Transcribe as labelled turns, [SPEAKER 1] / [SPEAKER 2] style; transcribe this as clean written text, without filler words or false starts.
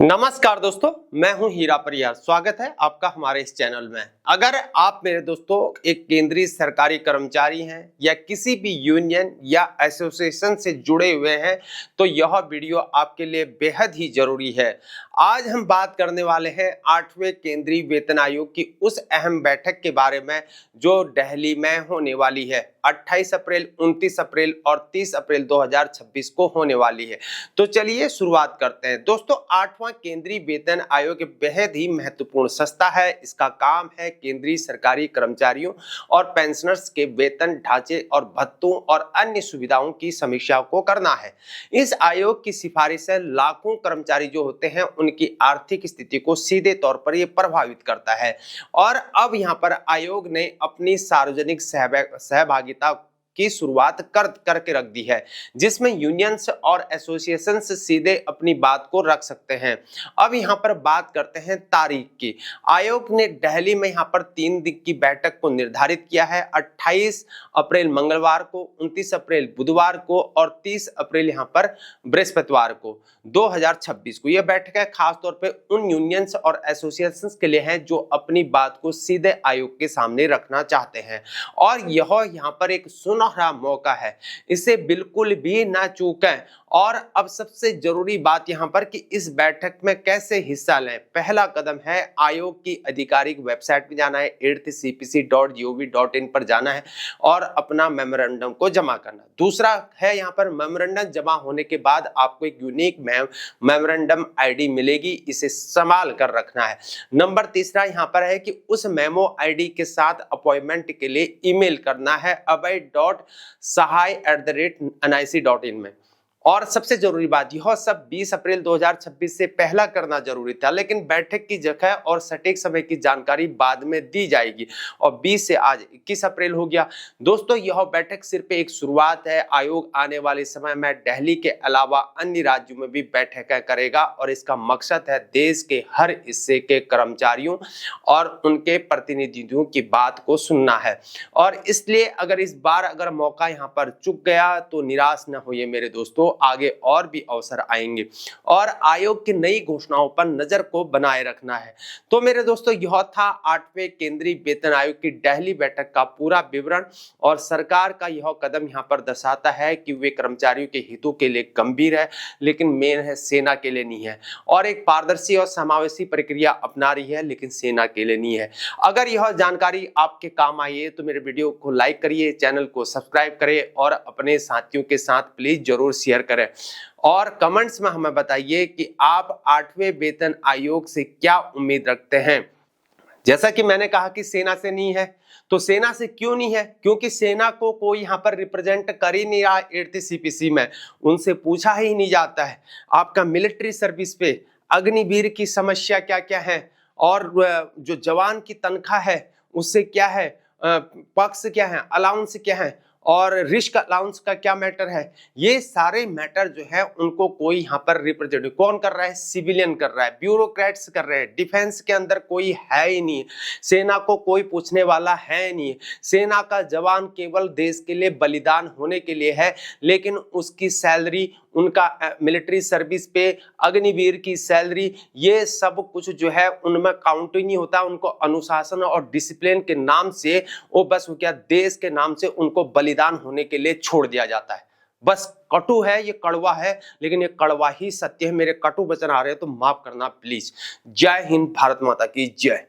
[SPEAKER 1] नमस्कार दोस्तों, मैं हूं हीरा परियार। स्वागत है आपका हमारे इस चैनल में। अगर आप मेरे दोस्तों एक केंद्रीय सरकारी कर्मचारी हैं या किसी भी यूनियन या एसोसिएशन से जुड़े हुए हैं तो यह वीडियो आपके लिए बेहद ही जरूरी है। आज हम बात करने वाले हैं 8वें केंद्रीय वेतन आयोग की उस अहम बैठक के बारे में जो दिल्ली में होने वाली है। 28 अप्रैल, 29 अप्रैल और 30 अप्रैल 2026 को होने वाली है। तो चलिए शुरुआत करते हैं। दोस्तों, 8वां केंद्रीय वेतन आयोग बेहद ही महत्वपूर्ण संस्था है। इसका काम है केंद्रीय सरकारी कर्मचारियों और पेंशनर्स के वेतन ढांचे और भत्तों और अन्य सुविधाओं की समीक्षा को करना है। इस आयोग की सिफारिशें लाखों कर्मचारी जो होते हैं उनकी आर्थिक स्थिति को सीधे तौर पर यह प्रभावित करता है। और अब यहां पर आयोग ने अपनी सार्वजनिक सहभागिता की शुरुआत करके रख दी है, जिसमें यूनियंस और एसोसिएशंस सीधे अपनी बात को रख सकते हैं। अब यहां पर बात करते हैं तारीख की। आयोग ने दिल्ली में यहां पर 3 दिन की बैठक को निर्धारित किया है। 28 अप्रैल मंगलवार को, 29 अप्रैल बुधवार को और 30 अप्रैल यहां पर बृहस्पतिवार को 2026 को। यह बैठक है खासतौर पर उन यूनियंस और एसोसिएशंस के लिए है जो अपनी बात को सीधे आयोग के सामने रखना चाहते हैं। और यह यहां पर एक सुनहरा मौका है, इसे बिल्कुल भी ना चूकें। और अब सबसे जरूरी बात यहां पर कि इस बैठक में कैसे हिस्सा लें। पहला कदम है आयोग की आधिकारिक वेबसाइट पर जाना है, 8thcpc.gov.in पर जाना है और अपना मेमोरेंडम को जमा करना। दूसरा है यहां पर मेमोरेंडम जमा होने के बाद आपको एक यूनिक मेमोरेंडम आईडी मिलेगी, इसे संभाल कर रखना है। नंबर तीसरा यहां पर है कि उस मेमो आईडी के साथ अपॉइंटमेंट के लिए ईमेल करना है abhay.sahai@nic.in में। और सबसे जरूरी बात, यह सब 20 अप्रैल 2026 से पहला करना जरूरी था, लेकिन बैठक की जगह और सटीक समय की जानकारी बाद में दी जाएगी और 20 से आज 21 अप्रैल हो गया। दोस्तों, यह बैठक सिर्फ एक शुरुआत है। आयोग आने वाले समय में दिल्ली के अलावा अन्य राज्यों में भी बैठकें करेगा और इसका मकसद है देश के हर हिस्से के कर्मचारियों और उनके प्रतिनिधियों की बात को सुनना है। और इसलिए अगर इस बार अगर मौका यहाँ पर चूक गया तो निराश न होइए मेरे दोस्तों, आगे और भी अवसर आएंगे और आयोग की नई घोषणाओं पर नजर को बनाए रखना है। तो मेरे दोस्तों, यह था 8वें केंद्रीय वेतन आयोग की दिल्ली बैठक का पूरा विवरण। और सरकार का यह कदम यहां पर दर्शाता है कि वे कर्मचारियों के हितों के लिए गंभीर है, लेकिन मेन है सेना के लिए नहीं है। और एक पारदर्शी और समावेशी प्रक्रिया अपना रही है, लेकिन सेना के लिए नहीं है। अगर यह जानकारी आपके काम आई है तो मेरे वीडियो को लाइक करिए, चैनल को सब्सक्राइब करें और अपने साथियों के साथ प्लीज जरूर शेयर करें। और कमेंट्स में हमें बताइए कि आप 8वें वेतन आयोग से क्या उम्मीद रखते हैं। जैसा कि मैंने कहा कि सेना से नहीं है, तो सेना से क्यों नहीं है? क्योंकि सेना को कोई यहाँ पर रिप्रेजेंट कर ही नहीं रहा 8th CPC में, उनसे पूछा ही नहीं जाता है आपका मिलिट्री सर्विस पे अग्निवीर की समस्या क्या क्या है और जो जवान की तनख्वाह है उससे क्या है, पक्ष क्या है, अलाउंस क्या है और रिस्क अलाउंस का क्या मैटर है। ये सारे मैटर जो है उनको कोई यहाँ पर रिप्रेजेंट कौन कर रहा है? सिविलियन कर रहा है, ब्यूरोक्रेट्स कर रहे हैं। डिफेंस के अंदर कोई है ही नहीं, सेना को कोई पूछने वाला है नहीं। सेना का जवान केवल देश के लिए बलिदान होने के लिए है, लेकिन उसकी सैलरी, उनका मिलिट्री सर्विस पे अग्निवीर की सैलरी, ये सब कुछ जो है उनमें काउंट ही नहीं होता। उनको अनुशासन और डिसिप्लिन के नाम से वो बस क्या देश के नाम से उनको बलिदान होने के लिए छोड़ दिया जाता है। बस कटु है, ये कड़वा है, लेकिन ये कड़वा ही सत्य है। मेरे कटु वचन आ रहे हैं तो माफ करना प्लीज। जय हिंद, भारत माता की जय।